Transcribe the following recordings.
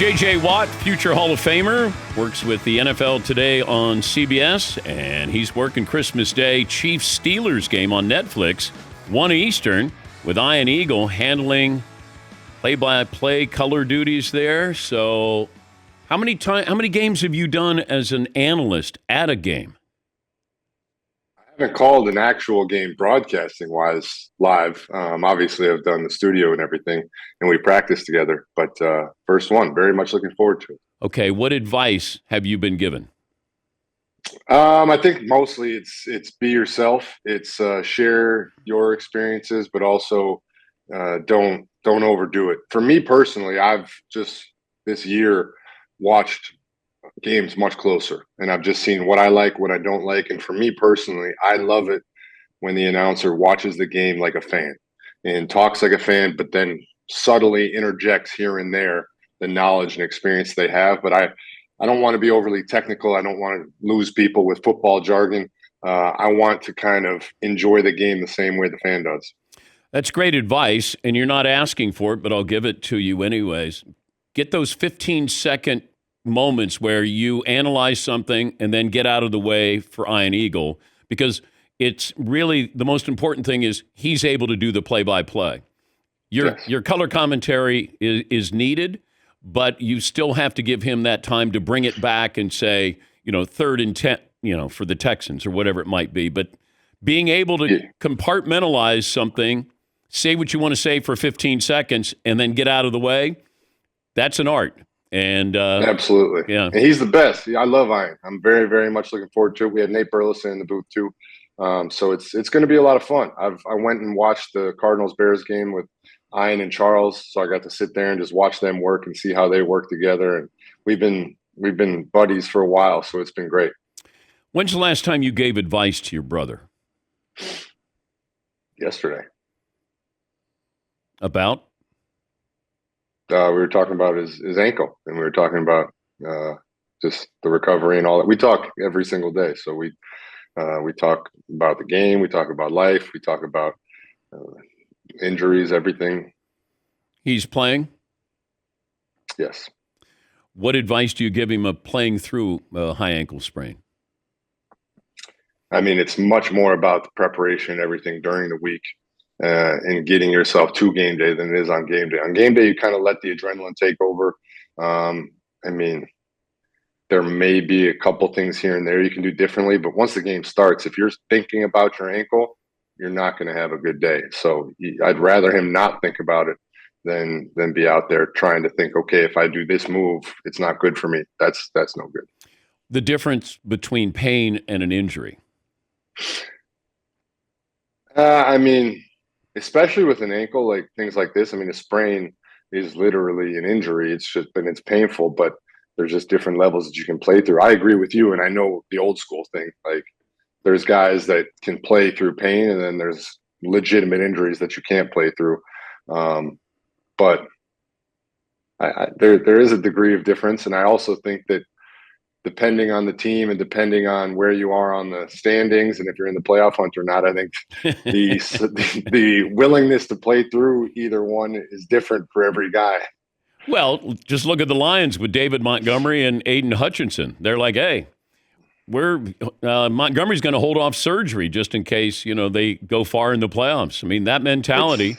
J.J. Watt, future Hall of Famer, works with the NFL Today on CBS, and he's working Christmas Day Chiefs-Steelers game on Netflix, 1 Eastern, with Ian Eagle handling play-by-play color duties there. So how many games have you done as an analyst at a game? I haven't called an actual game broadcasting-wise live. Obviously, I've done the studio and everything, and we practice together. But first one, very much looking forward to it. Okay, what advice have you been given? I think mostly it's be yourself. It's share your experiences, but also don't overdo it. For me personally, I've just this year watched games much closer, and I've just seen what I like, what I don't like. And for me personally, I love it when the announcer watches the game like a fan and talks like a fan, but then subtly interjects here and there the knowledge and experience they have. But I don't want to be overly technical. I don't want to lose people with football jargon. I want to kind of enjoy the game the same way the fan does. That's great advice, and you're not asking for it, but I'll give it to you anyways. Get those 15-second moments where you analyze something and then get out of the way for Ian Eagle, because it's really the most important thing is he's able to do the play-by-play. Your color commentary is needed, but you still have to give him that time to bring it back and say, 3rd and 10, for the Texans or whatever it might be. But being able to compartmentalize something, say what you want to say for 15 seconds, and then get out of the way, that's an art. And absolutely. Yeah. And he's the best. I love Ian. I'm very, very much looking forward to it. We had Nate Burleson in the booth too. So it's going to be a lot of fun. I went and watched the Cardinals-Bears game with Ian and Charles, so I got to sit there and just watch them work and see how they work together. And we've been buddies for a while, so it's been great. When's the last time you gave advice to your brother? Yesterday. About? We were talking about his ankle, and we were talking about just the recovery and all that. We talk every single day, so we talk about the game, we talk about life, we talk about injuries, everything. He's playing? Yes. What advice do you give him of playing through a high ankle sprain? I mean, it's much more about the preparation and everything during the week and getting yourself to game day than it is on game day. On game day, you kind of let the adrenaline take over. I mean, there may be a couple things here and there you can do differently, but once the game starts, if you're thinking about your ankle, you're not going to have a good day. So I'd rather him not think about it than be out there trying to think, okay, if I do this move, it's not good for me. That's no good. The difference between pain and an injury. I mean, especially with an ankle, like things like this. I mean, a sprain is literally an injury. It's painful, but there's just different levels that you can play through. I agree with you, and I know the old school thing. Like, there's guys that can play through pain, and then there's legitimate injuries that you can't play through. But there is a degree of difference, and I also think that depending on the team and depending on where you are on the standings and if you're in the playoff hunt or not, I think the willingness to play through either one is different for every guy. Well, just look at the Lions with David Montgomery and Aiden Hutchinson. They're like, hey, Montgomery's going to hold off surgery just in case, they go far in the playoffs. I mean, that mentality,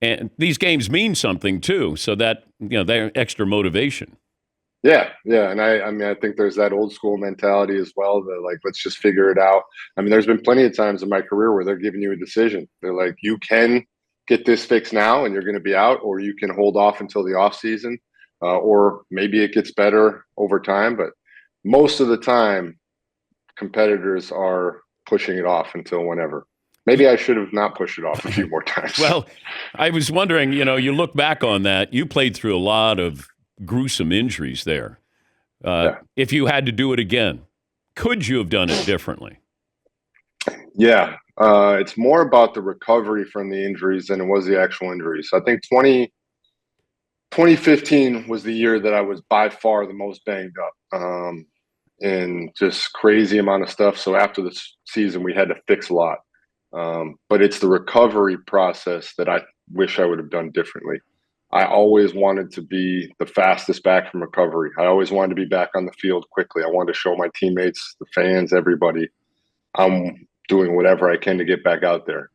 and these games mean something too, so that, they're extra motivation. Yeah. And I think there's that old school mentality as well, that like, let's just figure it out. I mean, there's been plenty of times in my career where they're giving you a decision. They're like, you can get this fixed now and you're going to be out, or you can hold off until the off season, or maybe it gets better over time. But most of the time, competitors are pushing it off until whenever. Maybe I should have not pushed it off a few more times. Well, I was wondering, you look back on that, you played through a lot of gruesome injuries there. If you had to do it again, could you have done it differently? Yeah. It's more about the recovery from the injuries than it was the actual injuries. I think 2015 was the year that I was by far the most banged up, and just crazy amount of stuff. So after the season, we had to fix a lot. But it's the recovery process that I wish I would have done differently. I always wanted to be the fastest back from recovery. I always wanted to be back on the field quickly. I wanted to show my teammates, the fans, everybody, I'm doing whatever I can to get back out there.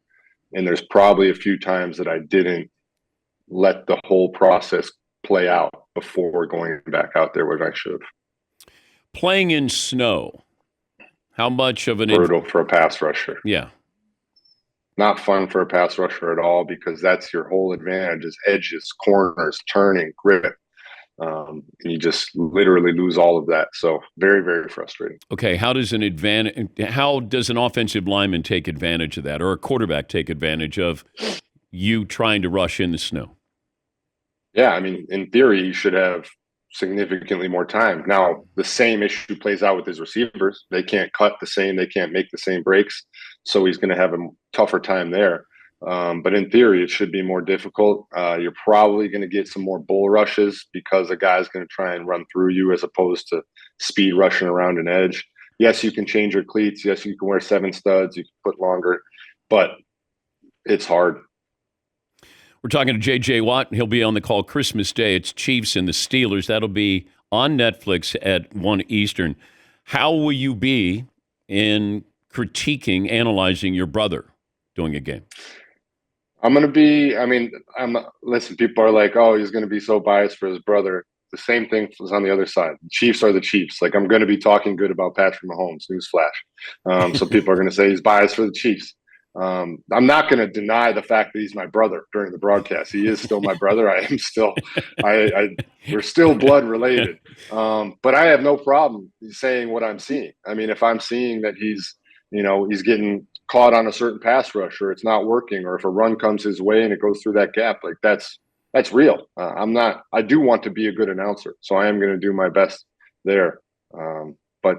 And there's probably a few times that I didn't let the whole process play out before going back out there, what I should have. Playing in snow, how much of an Brutal for a pass rusher. Yeah. Not fun for a pass rusher at all, because that's your whole advantage is edges, corners, turning, grip. And you just literally lose all of that. So very, very frustrating. Okay, how does an offensive lineman take advantage of that, or a quarterback take advantage of you trying to rush in the snow? Yeah, I mean, in theory, you should have significantly more time. Now, the same issue plays out with his receivers. They can't cut the same, they can't make the same breaks, so he's going to have a tougher time there. But in theory, it should be more difficult. You're probably going to get some more bull rushes because a guy's going to try and run through you as opposed to speed rushing around an edge. Yes, you can change your cleats. Yes, you can wear 7 studs. You can put longer, but it's hard. We're talking to J.J. Watt. He'll be on the call Christmas Day. It's Chiefs and the Steelers. That'll be on Netflix at 1 Eastern. How will you be in critiquing, analyzing your brother doing a game? Listen, people are like, oh, he's going to be so biased for his brother. The same thing was on the other side. The Chiefs are the Chiefs. Like, I'm going to be talking good about Patrick Mahomes, newsflash. So people are going to say he's biased for the Chiefs. I'm not going to deny the fact that he's my brother during the broadcast. He is still my brother. We're still blood related. But I have no problem saying what I'm seeing. I mean, if I'm seeing that he's getting caught on a certain pass rush, or it's not working, or if a run comes his way and it goes through that gap, like that's real. I do want to be a good announcer, so I am going to do my best there. But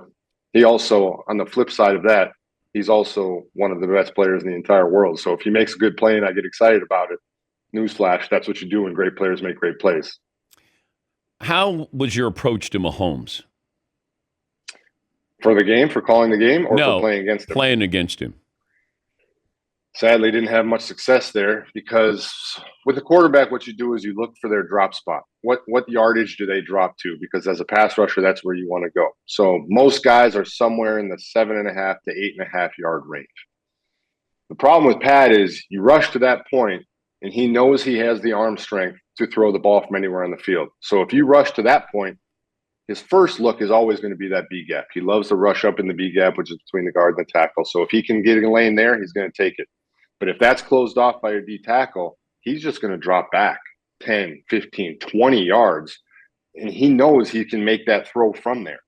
he also, on the flip side of that, he's also one of the best players in the entire world. So if he makes a good play and I get excited about it, newsflash, that's what you do when great players make great plays. How was your approach to Mahomes? For the game, for calling the game, or for playing against him? Playing against him. Sadly, didn't have much success there, because with a quarterback, what you do is you look for their drop spot. What yardage do they drop to? Because as a pass rusher, that's where you want to go. So most guys are somewhere in the 7.5 to 8.5 yard range. The problem with Pat is you rush to that point, and he knows he has the arm strength to throw the ball from anywhere on the field. So if you rush to that point, his first look is always going to be that B gap. He loves to rush up in the B gap, which is between the guard and the tackle. So if he can get a lane there, he's going to take it. But if that's closed off by your D tackle, he's just going to drop back 10, 15, 20 yards, and he knows he can make that throw from there.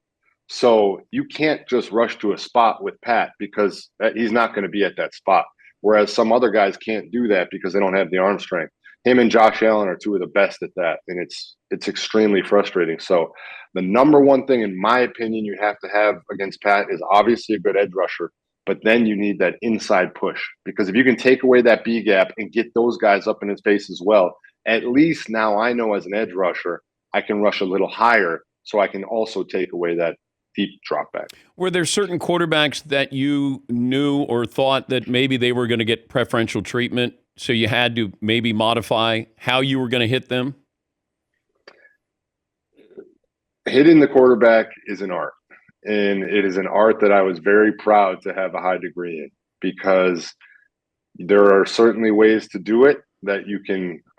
So you can't just rush to a spot with Pat, because he's not going to be at that spot. Whereas some other guys can't do that because they don't have the arm strength. Him and Josh Allen are two of the best at that, and it's extremely frustrating. So the number one thing, in my opinion, you have to have against Pat is obviously a good edge rusher. But then you need that inside push, because if you can take away that B gap and get those guys up in his face as well, at least now I know as an edge rusher, I can rush a little higher, so I can also take away that deep drop back. Were there certain quarterbacks that you knew or thought that maybe they were going to get preferential treatment, so you had to maybe modify how you were going to hit them? Hitting the quarterback is an art. And it is an art that I was very proud to have a high degree in, because there are certainly ways to do it that you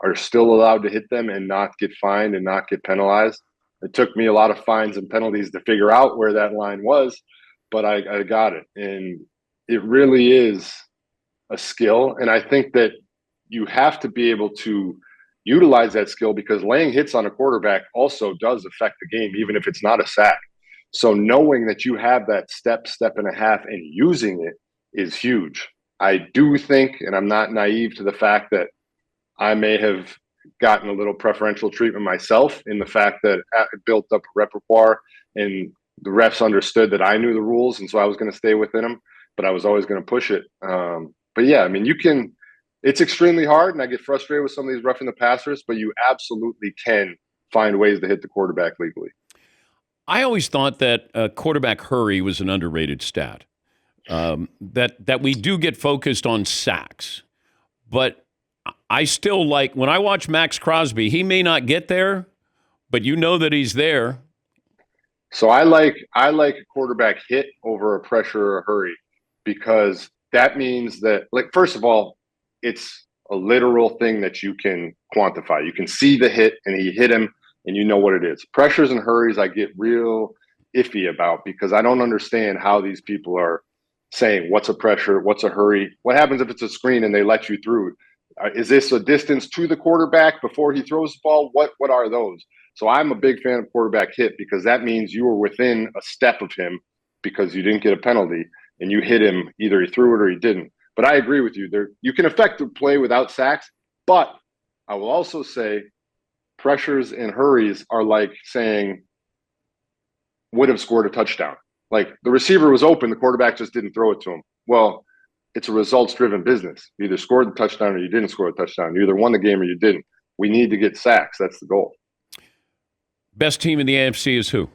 are still allowed to hit them and not get fined and not get penalized. It took me a lot of fines and penalties to figure out where that line was, but I got it. And it really is a skill. And I think that you have to be able to utilize that skill, because laying hits on a quarterback also does affect the game, even if it's not a sack. So knowing that you have that step and a half and using it is huge. I do think, and I'm not naive to the fact that I may have gotten a little preferential treatment myself, in the fact that I built up a repertoire and the refs understood that I knew the rules, and so I was going to stay within them, but I was always going to push it. But yeah, I mean, it's extremely hard, and I get frustrated with some of these roughing the passers, but you absolutely can find ways to hit the quarterback legally. I always thought that quarterback hurry was an underrated stat. That we do get focused on sacks, but I still like, when I watch Max Crosby, he may not get there, but you know that he's there. So I like a quarterback hit over a pressure or a hurry, because that means that, like, first of all, it's a literal thing that you can quantify. You can see the hit and he hit him and you know what it is. Pressures and hurries I get real iffy about, because I don't understand how these people are saying what's a pressure, what's a hurry. What happens if it's a screen and they let you through? Is this a distance to the quarterback before he throws the ball? What are those? So I'm a big fan of quarterback hit, because that means you were within a step of him because you didn't get a penalty and you hit him. Either he threw it or he didn't. But I agree with you. There, you can affect the play without sacks. But I will also say pressures and hurries are like saying would have scored a touchdown. Like, the receiver was open, the quarterback just didn't throw it to him. Well, it's a results-driven business. You either scored the touchdown or you didn't score the touchdown. You either won the game or you didn't. We need to get sacks. That's the goal. Best team in the AFC is who?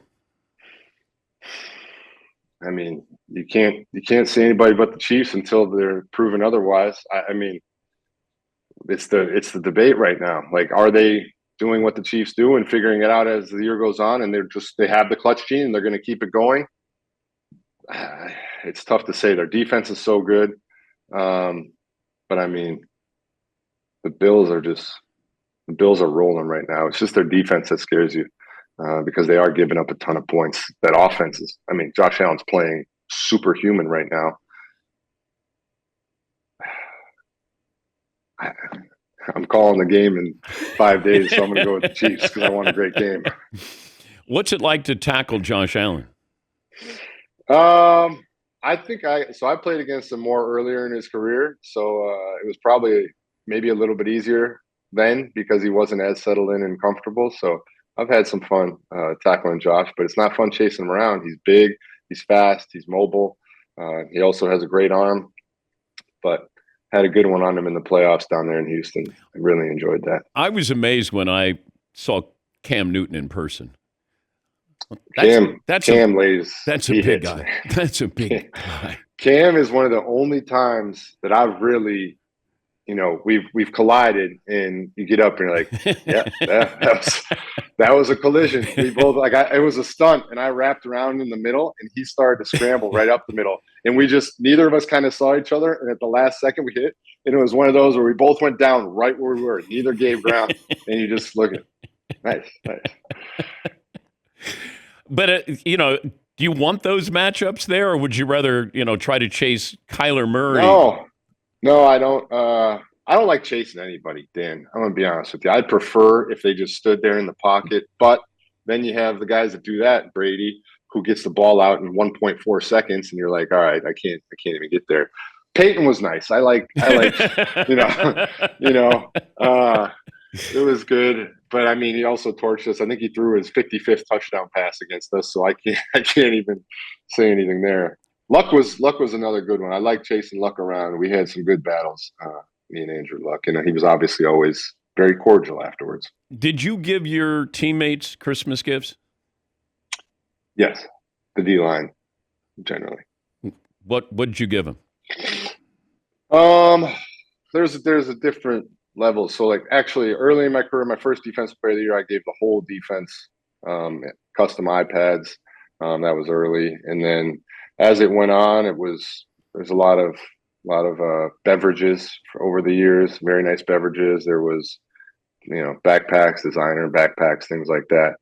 I mean, you can't say anybody but the Chiefs until they're proven otherwise. I mean, it's the debate right now. Like, are they doing what the Chiefs do and figuring it out as the year goes on, and they have the clutch gene and they're going to keep it going? It's tough to say. Their defense is so good, but I mean, the Bills are rolling right now. It's just their defense that scares you. Because they are giving up a ton of points. That offense is, I mean, Josh Allen's playing superhuman right now. I'm calling the game in 5 days, so I'm going to go with the Chiefs because I want a great game. What's it like to tackle Josh Allen? I think I played against him more earlier in his career, so it was probably maybe a little bit easier then because he wasn't as settled in and comfortable. So I've had some fun tackling Josh, but it's not fun chasing him around. He's big, he's fast, he's mobile. He also has a great arm, but had a good one on him in the playoffs down there in Houston. I really enjoyed that. I was amazed when I saw Cam Newton in person. Cam lays. That's a big guy. That's a big guy. Cam is one of the only times that I've really, we've collided, and you get up and you're like, yeah, that was a collision. We both it was a stunt, and I wrapped around in the middle, and he started to scramble right up the middle, and neither of us kind of saw each other, and at the last second we hit, and it was one of those where we both went down right where we were. Neither gave ground, and you just look at it. Nice. But do you want those matchups there, or would you rather try to chase Kyler Murray? No, I don't. I don't like chasing anybody, Dan. I'm gonna be honest with you. I'd prefer if they just stood there in the pocket. But then you have the guys that do that, Brady, who gets the ball out in 1.4 seconds, and you're like, all right, I can't even get there. Peyton was nice. I like, it was good. But I mean, he also torched us. I think he threw his 55th touchdown pass against us, so I can't even say anything there. Luck was another good one. I like chasing Luck around. We had some good battles, me and Andrew Luck, and he was obviously always very cordial afterwards. Did you give your teammates Christmas gifts? Yes, the D-line generally. What did you give them? There's a different level. So, like, actually, early in my career, my first defensive player of the year, I gave the whole defense custom iPads. That was early, and then as it went on, there's a lot of beverages over the years. Very nice beverages. There was backpacks, designer backpacks, things like that.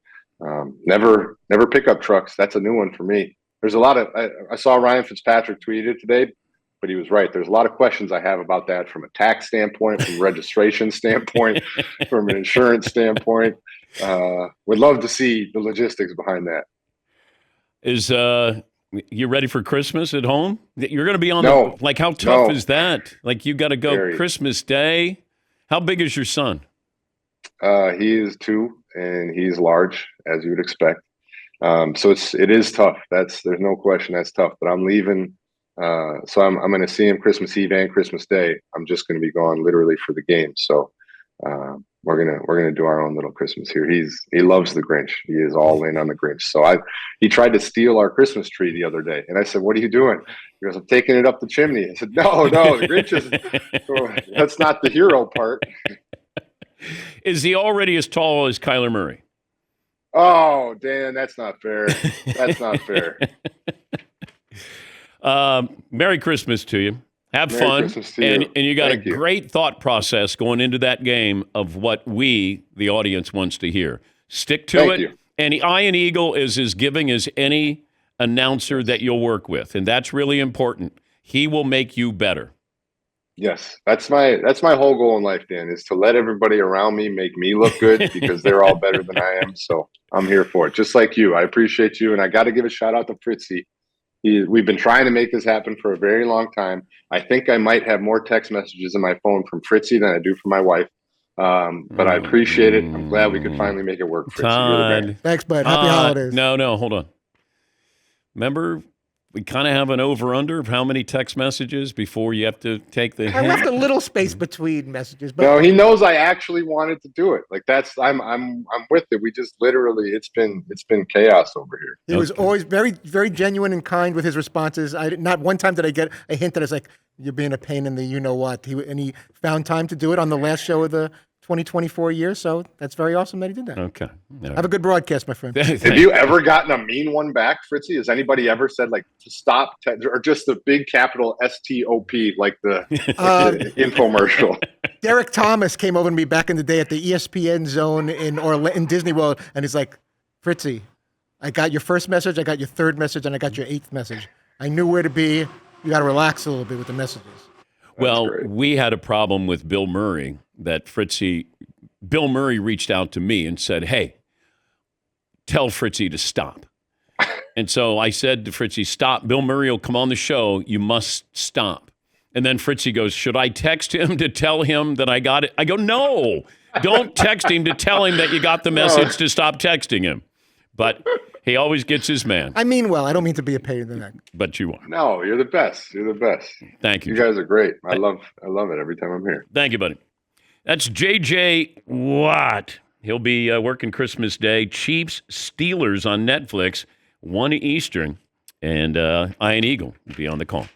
Never pickup trucks. That's a new one for me. There's a lot of I saw Ryan Fitzpatrick tweeted today, but he was right. There's a lot of questions I have about that from a tax standpoint, from a registration standpoint, from an insurance standpoint. Would love to see the logistics behind that. Is you ready for Christmas at home? You're going to be on how tough is that? Like, you got to go Christmas Day. How big is your son? He is 2, and he's large, as you would expect. So it is tough. There's no question that's tough. But I'm leaving. So I'm going to see him Christmas Eve and Christmas Day. I'm just going to be gone literally for the game. So we're gonna do our own little Christmas here. He loves the Grinch. He is all in on the Grinch. So he tried to steal our Christmas tree the other day, and I said, "What are you doing?" He goes, "I'm taking it up the chimney." I said, "No, the Grinch is that's not the hero part." Is he already as tall as Kyler Murray? Oh, Dan, that's not fair. That's not fair. Merry Christmas to you. Have Merry fun. Christmas to you. And you got Thank a great thought process going into that game of what we, the audience, wants to hear. Stick to Thank it. you. And Ian Eagle is as giving as any announcer that you'll work with. And that's really important. He will make you better. Yes, that's my whole goal in life, Dan, is to let everybody around me make me look good because they're all better than I am. So I'm here for it. Just like you. I appreciate you. And I got to give a shout out to Fritzy. We've been trying to make this happen for a very long time. I think I might have more text messages in my phone from Fritzy than I do from my wife. But I appreciate it. I'm glad we could finally make it work, Fritzy. You're the man. Thanks, bud. Happy holidays. No, hold on. Remember, we kind of have an over-under of how many text messages before you have to take the I left a little space between messages. But no, he knows I actually wanted to do it. Like I'm with it. We just literally it's been chaos over here. He was always very, very genuine and kind with his responses. Not one time did I get a hint that I was like, "You're being a pain in the you know what." He found time to do it on the last show of the 2024 year. So that's very awesome that he did that. Okay. Have a good broadcast, my friend. Have you ever gotten a mean one back, Fritzy? Has anybody ever said like to stop or just the big capital STOP like the infomercial? Derek Thomas came over to me back in the day at the ESPN zone in Disney World, and he's like, "Fritzy, I got your first message, I got your third message, and I got your eighth message. I knew where to be. You got to relax a little bit with the messages." Well, we had a problem with Bill Murray that Bill Murray reached out to me and said, "Hey, tell Fritzy to stop." And so I said to Fritzy, "Stop. Bill Murray will come on the show. You must stop." And then Fritzy goes, "Should I text him to tell him that I got it?" I go, "No, don't text him to tell him that you got the message to stop texting him." But he always gets his man. I mean well. I don't mean to be a pain in the neck. But you are. No, you're the best. You're the best. Thank you. You guys are great. I love it every time I'm here. Thank you, buddy. That's JJ Watt. He'll be working Christmas Day. Chiefs Steelers on Netflix, 1 Eastern. And Ian Eagle will be on the call.